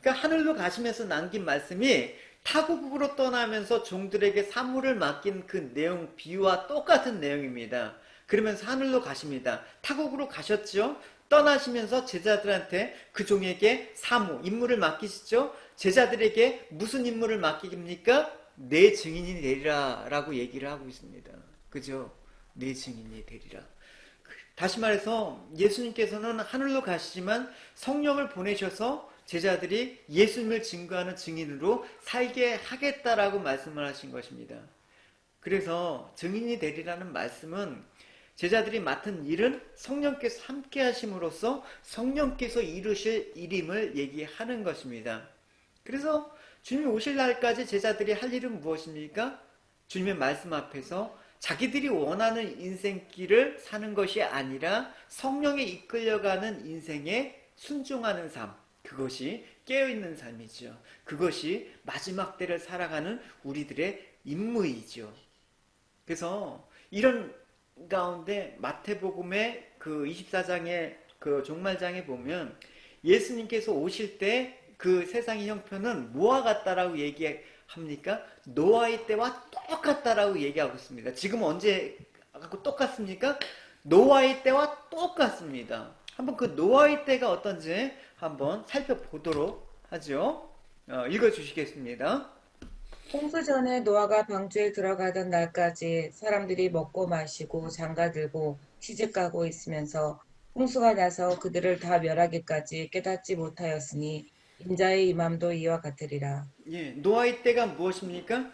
A: 그러니까 하늘로 가시면서 남긴 말씀이 타국으로 떠나면서 종들에게 사물을 맡긴 그 내용, 비유와 똑같은 내용입니다. 그러면서 하늘로 가십니다. 타국으로 가셨죠? 떠나시면서 제자들한테 그 종에게 사무, 임무를 맡기시죠? 제자들에게 무슨 임무를 맡깁니까? 내 증인이 되리라 라고 얘기를 하고 있습니다. 그죠? 내 증인이 되리라. 다시 말해서 예수님께서는 하늘로 가시지만 성령을 보내셔서 제자들이 예수님을 증거하는 증인으로 살게 하겠다라고 말씀을 하신 것입니다. 그래서 증인이 되리라는 말씀은 제자들이 맡은 일은 성령께서 함께 하심으로써 성령께서 이루실 일임을 얘기하는 것입니다. 그래서 주님이 오실 날까지 제자들이 할 일은 무엇입니까? 주님의 말씀 앞에서 자기들이 원하는 인생길을 사는 것이 아니라 성령에 이끌려가는 인생에 순종하는 삶, 그것이 깨어있는 삶이죠. 그것이 마지막 때를 살아가는 우리들의 임무이죠. 그래서 이런 가운데 마태복음의 그 24장의 그 종말장에 보면 예수님께서 오실 때 그 세상의 형편은 뭐와 같다라고 얘기합니까? 노아의 때와 똑같다라고 얘기하고 있습니다. 지금 언제 갖고 똑같습니까? 노아의 때와 똑같습니다. 한번 그 노아의 때가 어떤지 한번 살펴보도록 하죠. 읽어주시겠습니다.
B: 홍수 전에 노아가 방주에 들어가던 날까지 사람들이 먹고 마시고 장가들고 시집가고 있으면서 홍수가 나서 그들을 다 멸하기까지 깨닫지 못하였으니 인자의 임함도 이와 같으리라.
A: 예, 노아의 때가 무엇입니까?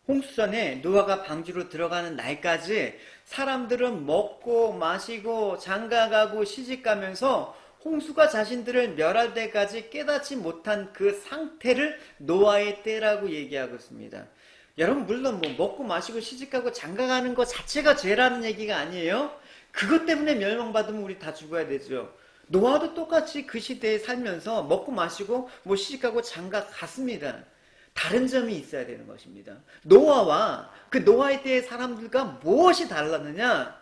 A: 홍수전에 노아가 방주로 들어가는 날까지 사람들은 먹고 마시고 장가가고 시집가면서 홍수가 자신들을 멸할 때까지 깨닫지 못한 그 상태를 노아의 때라고 얘기하고 있습니다. 여러분, 물론 뭐 먹고 마시고 시집가고 장가가는 것 자체가 죄라는 얘기가 아니에요. 그것 때문에 멸망받으면 우리 다 죽어야 되죠. 노아도 똑같이 그 시대에 살면서 먹고 마시고 뭐 시집가고 장가 갔습니다. 다른 점이 있어야 되는 것입니다. 노아와 그 노아의 때의 사람들과 무엇이 달랐느냐?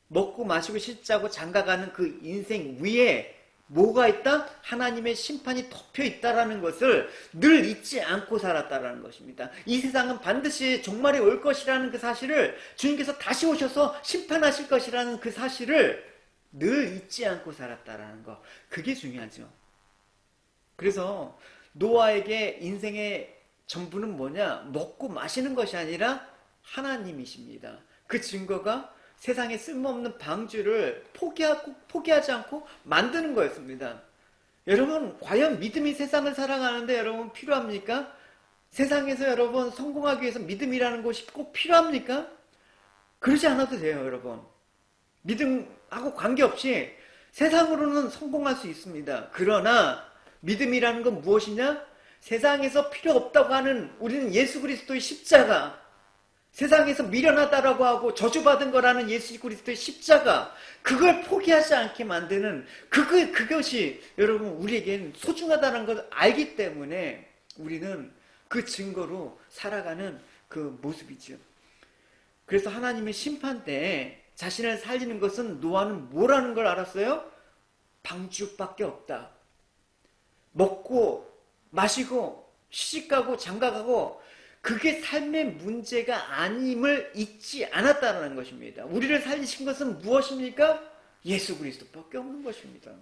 A: 먹고 마시고 시집가고 장가가는 그 인생 위에 뭐가 있다? 하나님의 심판이 덮여 있다라는 것을 늘 잊지 않고 살았다라는 것입니다. 이 세상은 반드시 종말이 올 것이라는 그 사실을, 주님께서 다시 오셔서 심판하실 것이라는 그 사실을 늘 잊지 않고 살았다라는 거, 그게 중요하죠. 그래서 노아에게 인생의 전부는 뭐냐? 먹고 마시는 것이 아니라 하나님이십니다. 그 증거가 세상에 쓸모없는 방주를 포기하지 않고 만드는 거였습니다. 여러분, 과연 믿음이 세상을 살아가는데 여러분 필요합니까? 세상에서 여러분 성공하기 위해서 믿음이라는 것이 꼭 필요합니까? 그러지 않아도 돼요, 여러분. 믿음하고 관계없이 세상으로는 성공할 수 있습니다. 그러나 믿음이라는 건 무엇이냐? 세상에서 필요 없다고 하는 우리는 예수 그리스도의 십자가, 세상에서 미련하다라고 하고 저주받은 거라는 예수 그리스도의 십자가, 그걸 포기하지 않게 만드는 그것이 여러분 우리에게는 소중하다는 걸 알기 때문에 우리는 그 증거로 살아가는 그 모습이죠. 그래서 하나님의 심판 때 자신을 살리는 것은 노아는 뭐라는 걸 알았어요? 방주밖에 없다. 먹고 마시고 시집가고 장가가고 그게 삶의 문제가 아님을 잊지 않았다는 것입니다. 우리를 살리신 것은 무엇입니까? 예수 그리스도밖에 없는 것입니다.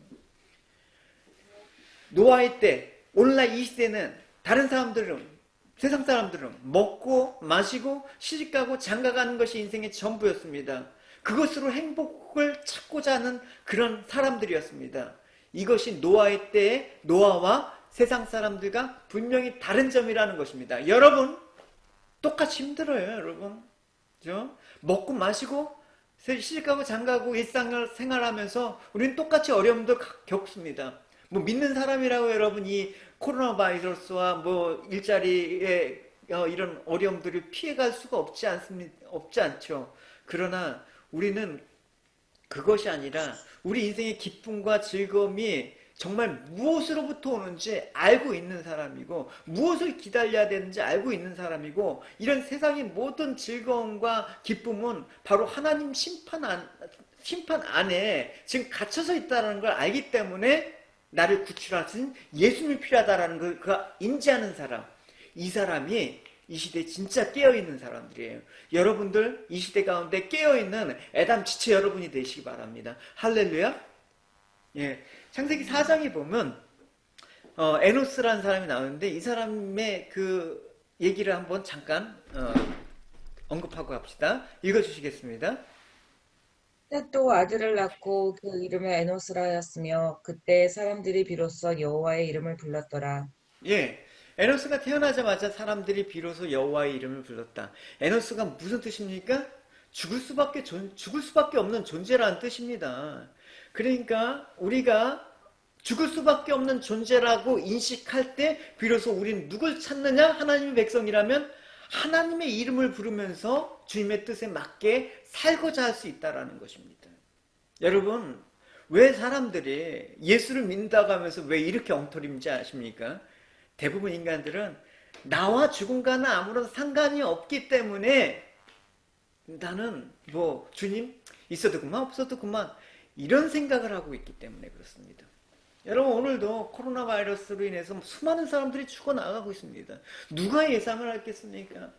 A: 노아의 때, 오늘날 이 시대는 다른 사람들은, 세상 사람들은 먹고 마시고 시집가고 장가가는 것이 인생의 전부였습니다. 그것으로 행복을 찾고자 하는 그런 사람들이었습니다. 이것이 노아의 때에 노아와 세상 사람들과 분명히 다른 점이라는 것입니다. 여러분, 똑같이 힘들어요, 여러분. 그죠? 먹고 마시고 시집가고 장가고 일상생활하면서 우리는 똑같이 어려움도 겪습니다. 뭐 믿는 사람이라고 여러분 이 코로나 바이러스와 뭐 일자리에 이런 어려움들을 피해갈 수가 없지 않죠. 그러나 우리는 그것이 아니라 우리 인생의 기쁨과 즐거움이 정말 무엇으로부터 오는지 알고 있는 사람이고 무엇을 기다려야 되는지 알고 있는 사람이고 이런 세상의 모든 즐거움과 기쁨은 바로 하나님 심판 안에 지금 갇혀서 있다는 걸 알기 때문에 나를 구출하신 예수님이 필요하다는 걸 인지하는 사람, 이 사람이 이 시대에 진짜 깨어있는 사람들이에요. 여러분들 이 시대 가운데 깨어있는 애담 지체 여러분이 되시기 바랍니다. 할렐루야. 예, 창세기 4장에 보면 에노스라는 사람이 나오는데 이 사람의 그 얘기를 한번 잠깐 언급하고 합시다. 읽어주시겠습니다.
B: 셋도 아들을 낳고 그 이름을 에노스라 하였으며 그때 사람들이 비로소 여호와의 이름을 불렀더라.
A: 예, 에노스가 태어나자마자 사람들이 비로소 여호와의 이름을 불렀다. 에노스가 무슨 뜻입니까? 죽을 수밖에 없는 존재라는 뜻입니다. 그러니까 우리가 죽을 수밖에 없는 존재라고 인식할 때 비로소 우리는 누굴 찾느냐? 하나님의 백성이라면 하나님의 이름을 부르면서 주님의 뜻에 맞게 살고자 할 수 있다는 것입니다. 여러분, 왜 사람들이 예수를 믿는다고 하면서 왜 이렇게 엉터리인지 아십니까? 대부분 인간들은 나와 죽음과는 아무런 상관이 없기 때문에 나는 뭐 주님 있어도 그만 없어도 그만 이런 생각을 하고 있기 때문에 그렇습니다. 여러분, 오늘도 코로나 바이러스로 인해서 수많은 사람들이 죽어나가고 있습니다. 누가 예상을 했겠습니까?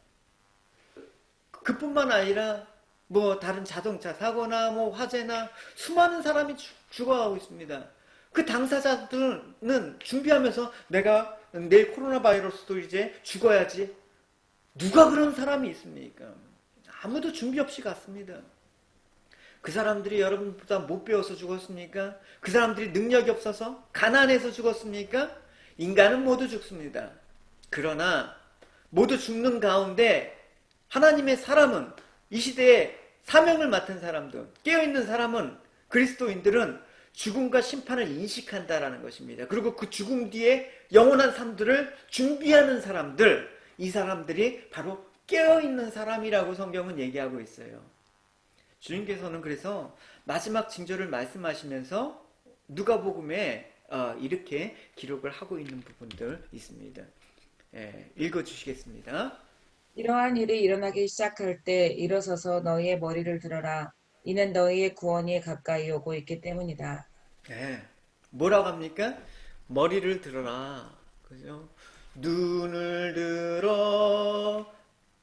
A: 그뿐만 아니라 뭐 다른 자동차 사고나 뭐 화재나 수많은 사람이 죽어가고 있습니다. 그 당사자들은 준비하면서 내가 내일 코로나 바이러스도 이제 죽어야지. 누가 그런 사람이 있습니까? 아무도 준비 없이 갔습니다. 그 사람들이 여러분보다 못 배워서 죽었습니까? 그 사람들이 능력이 없어서 가난해서 죽었습니까? 인간은 모두 죽습니다. 그러나 모두 죽는 가운데 하나님의 사람은 이 시대에 사명을 맡은 사람들, 깨어있는 사람은 그리스도인들은 죽음과 심판을 인식한다라는 것입니다. 그리고 그 죽음 뒤에 영원한 삶들을 준비하는 사람들, 이 사람들이 바로 깨어있는 사람이라고 성경은 얘기하고 있어요. 주님께서는 그래서 마지막 징조를 말씀하시면서 누가복음에 이렇게 기록을 하고 있는 부분들 있습니다. 읽어주시겠습니다.
B: 이러한 일이 일어나기 시작할 때 일어서서 너희의 머리를 들어라. 이는 너희의 구원이 가까이 오고 있기 때문이다.
A: 네. 뭐라고 합니까? 머리를 들어라. 그죠? 눈을 들어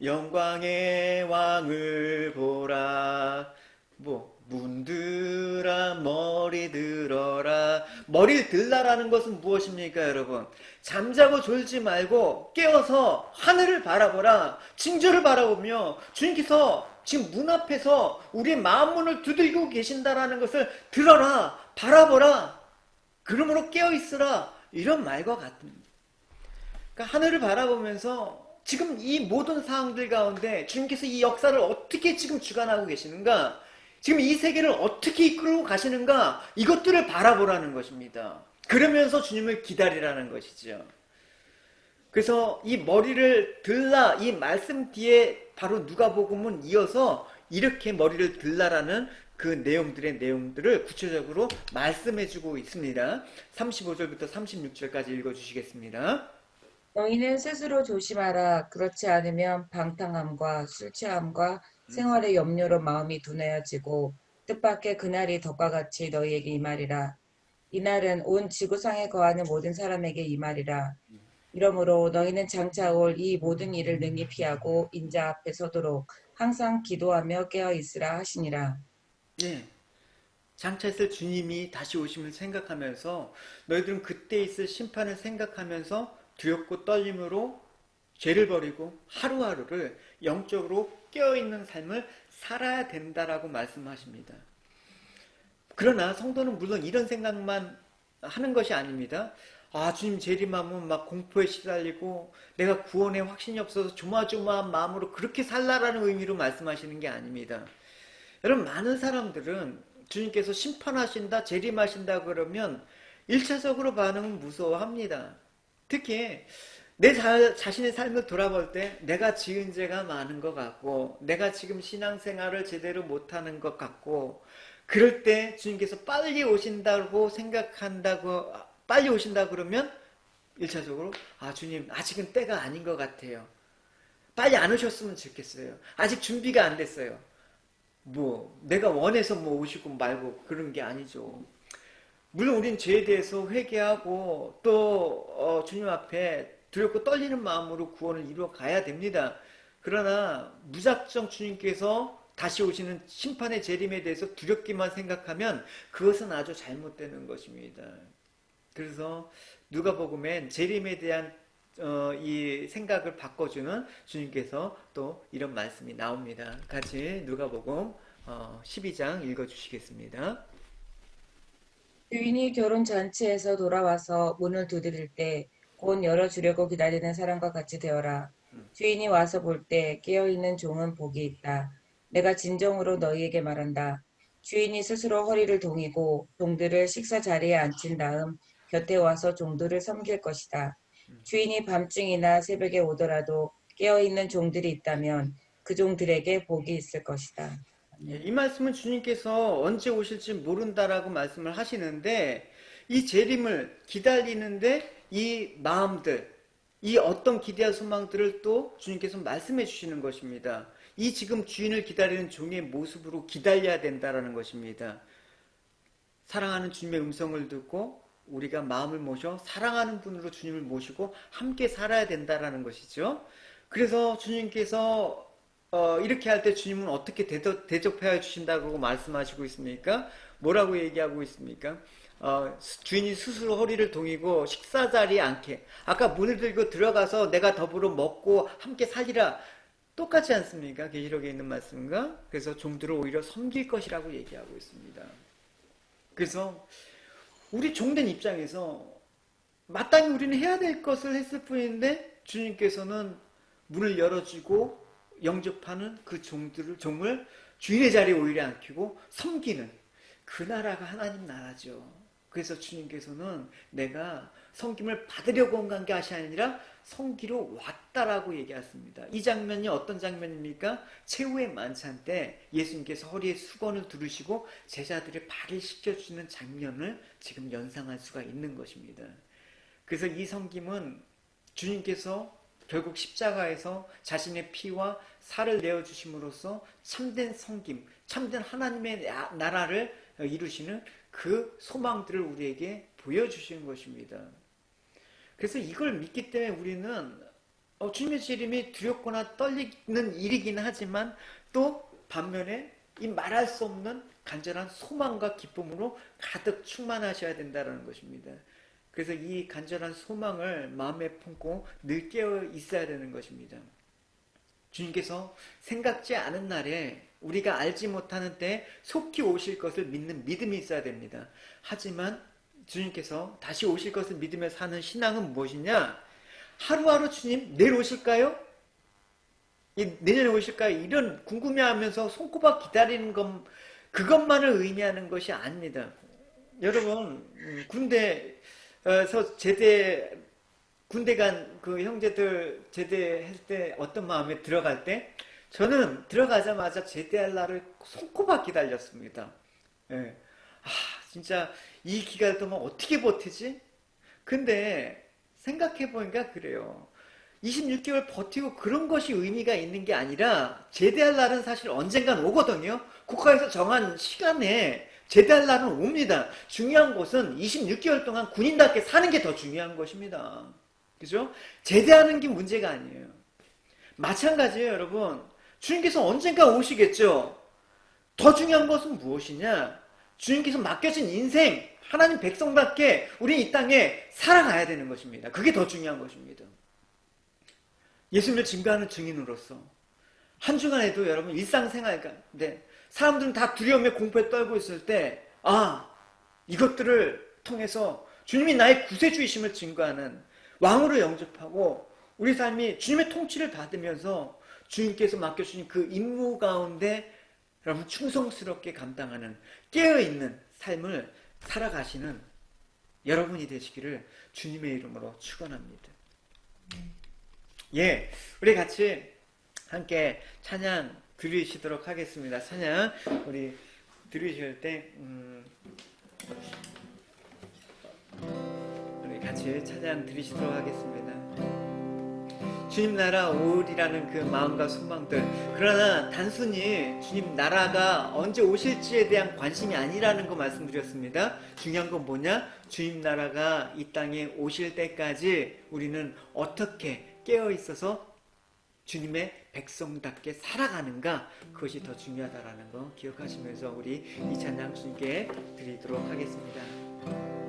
A: 영광의 왕을 보라. 뭐 문들아 머리 들어라. 머리를 들라라는 것은 무엇입니까, 여러분? 잠자고 졸지 말고 깨어서 하늘을 바라보라. 징조를 바라보며 주님께서 지금 문 앞에서 우리의 마음문을 두들기고 계신다라는 것을 들어라, 바라보라. 그러므로 깨어있으라. 이런 말과 같습니다. 그러니까 하늘을 바라보면서 지금 이 모든 상황들 가운데 주님께서 이 역사를 어떻게 지금 주관하고 계시는가, 지금 이 세계를 어떻게 이끌고 가시는가, 이것들을 바라보라는 것입니다. 그러면서 주님을 기다리라는 것이죠. 그래서 이 머리를 들라, 이 말씀 뒤에 바로 누가복음은 이어서 이렇게 머리를 들라라는 그 내용들을 구체적으로 말씀해주고 있습니다. 35절부터 36절까지 읽어주시겠습니다.
B: 너희는 스스로 조심하라. 그렇지 않으면 방탕함과 술 취함과 생활의 염려로 마음이 둔해지고 뜻밖의 그날이 덕과 같이 너희에게 임하리라. 이날은 온 지구상에 거하는 모든 사람에게 임하리라. 이러므로 너희는 장차 올 이 모든 일을 능히 피하고 인자 앞에 서도록 항상 기도하며 깨어 있으라 하시니라.
A: 예. 장차 있을 주님이 다시 오심을 생각하면서 너희들은 그때 있을 심판을 생각하면서 두렵고 떨림으로 죄를 버리고 하루하루를 영적으로 깨어있는 삶을 살아야 된다라고 말씀하십니다. 그러나 성도는 물론 이런 생각만 하는 것이 아닙니다. 아, 주님 재림하면 막 공포에 시달리고 내가 구원에 확신이 없어서 조마조마한 마음으로 그렇게 살라라는 의미로 말씀하시는 게 아닙니다. 여러분, 많은 사람들은 주님께서 심판하신다, 재림하신다 그러면 1차적으로 반응은 무서워합니다. 특히 내 자신의 삶을 돌아볼 때 내가 지은 죄가 많은 것 같고 내가 지금 신앙생활을 제대로 못하는 것 같고 그럴 때 주님께서 빨리 오신다고 생각한다고 빨리 오신다 그러면 1차적으로 아, 주님 아직은 때가 아닌 것 같아요. 빨리 안 오셨으면 좋겠어요. 아직 준비가 안 됐어요. 뭐 내가 원해서 뭐 오시고 말고 그런 게 아니죠. 물론 우린 죄에 대해서 회개하고 또 주님 앞에 두렵고 떨리는 마음으로 구원을 이루어 가야 됩니다. 그러나 무작정 주님께서 다시 오시는 심판의 재림에 대해서 두렵기만 생각하면 그것은 아주 잘못되는 것입니다. 그래서 누가복음엔 재림에 대한 이 생각을 바꿔주는 주님께서 또 이런 말씀이 나옵니다. 같이 누가복음 12장 읽어주시겠습니다.
B: 주인이 결혼 잔치에서 돌아와서 문을 두드릴 때 곧 열어주려고 기다리는 사람과 같이 되어라. 주인이 와서 볼 때 깨어있는 종은 복이 있다. 내가 진정으로 너희에게 말한다. 주인이 스스로 허리를 동이고 종들을 식사 자리에 앉힌 다음 곁에 와서 종들을 섬길 것이다. 주인이 밤중이나 새벽에 오더라도 깨어있는 종들이 있다면 그 종들에게 복이 있을 것이다.
A: 예,
B: 아멘.
A: 이 말씀은 주님께서 언제 오실지 모른다라고 말씀을 하시는데 이 재림을 기다리는데 이 마음들, 이 어떤 기대와 소망들을 또 주님께서 말씀해 주시는 것입니다. 이 지금 주인을 기다리는 종의 모습으로 기다려야 된다라는 것입니다. 사랑하는 주님의 음성을 듣고 우리가 마음을 모셔 사랑하는 분으로 주님을 모시고 함께 살아야 된다라는 것이죠. 그래서 주님께서 이렇게 할 때 주님은 어떻게 대접해 주신다고 말씀하시고 있습니까? 뭐라고 얘기하고 있습니까? 주인이 스스로 허리를 동이고 식사 자리에 앉게. 아까 문을 들고 들어가서 내가 더불어 먹고 함께 살리라. 똑같지 않습니까? 계시록에 있는 말씀과. 그래서 종들을 오히려 섬길 것이라고 얘기하고 있습니다. 그래서 우리 종된 입장에서 마땅히 우리는 해야 될 것을 했을 뿐인데 주님께서는 문을 열어주고 영접하는 그 종을 주인의 자리에 오히려 앉히고 섬기는 그 나라가 하나님 나라죠. 그래서 주님께서는 내가 섬김을 받으려고 온 것이 아니라 섬기러 왔다라고 얘기했습니다. 이 장면이 어떤 장면입니까? 최후의 만찬 때 예수님께서 허리에 수건을 두르시고 제자들의 발을 씻겨주는 장면을 지금 연상할 수가 있는 것입니다. 그래서 이 섬김은 주님께서 결국 십자가에서 자신의 피와 살을 내어주심으로써 참된 섬김, 참된 하나님의 나라를 이루시는 그 소망들을 우리에게 보여주시는 것입니다. 그래서 이걸 믿기 때문에 우리는 주님의 재림이 두렵거나 떨리는 일이긴 하지만 또 반면에 이 말할 수 없는 간절한 소망과 기쁨으로 가득 충만하셔야 된다는 것입니다. 그래서 이 간절한 소망을 마음에 품고 늘 깨어 있어야 되는 것입니다. 주님께서 생각지 않은 날에 우리가 알지 못하는 때에 속히 오실 것을 믿는 믿음이 있어야 됩니다. 하지만 주님께서 다시 오실 것을 믿으며 사는 신앙은 무엇이냐? 하루하루 주님 내일 오실까요? 내년에 오실까요? 이런 궁금해하면서 손꼽아 기다리는 것 그것만을 의미하는 것이 아닙니다. 여러분 군대에서 군대 간 그 형제들 제대할 때 어떤 마음에 들어갈 때 저는 들어가자마자 제대할 날을 손꼽아 기다렸습니다. 예. 진짜 이 기간 동안 어떻게 버티지? 근데 생각해 보니까 그래요. 26개월 버티고 그런 것이 의미가 있는 게 아니라 제대할 날은 사실 언젠간 오거든요. 국가에서 정한 시간에 제대할 날은 옵니다. 중요한 것은 26개월 동안 군인답게 사는 게 더 중요한 것입니다. 그죠? 제대하는 게 문제가 아니에요. 마찬가지예요, 여러분. 주님께서 언젠가 오시겠죠. 더 중요한 것은 무엇이냐? 주님께서 맡겨진 인생, 하나님 백성답게 우리 이 땅에 살아가야 되는 것입니다. 그게 더 중요한 것입니다. 예수님을 증거하는 증인으로서 한 주간에도 여러분 일상생활 가운데 사람들은 다 두려움에 공포에 떨고 있을 때 이것들을 통해서 주님이 나의 구세주이심을 증거하는 왕으로 영접하고 우리 삶이 주님의 통치를 받으면서 주님께서 맡겨주신 그 임무 가운데 여러분 충성스럽게 감당하는 깨어있는 삶을 살아가시는 여러분이 되시기를 주님의 이름으로 축원합니다. 예, 우리 같이 함께 찬양 드리시도록 하겠습니다. 찬양 우리 들으실 때 우리 같이 찬양 드리시도록 하겠습니다. 주님 나라 오리라는 그 마음과 소망들, 그러나 단순히 주님 나라가 언제 오실지에 대한 관심이 아니라는 거 말씀드렸습니다. 중요한 건 뭐냐? 주님 나라가 이 땅에 오실 때까지 우리는 어떻게 깨어 있어서 주님의 백성답게 살아가는가, 그것이 더 중요하다라는 거 기억하시면서 우리 이 찬양 주님께 드리도록 하겠습니다.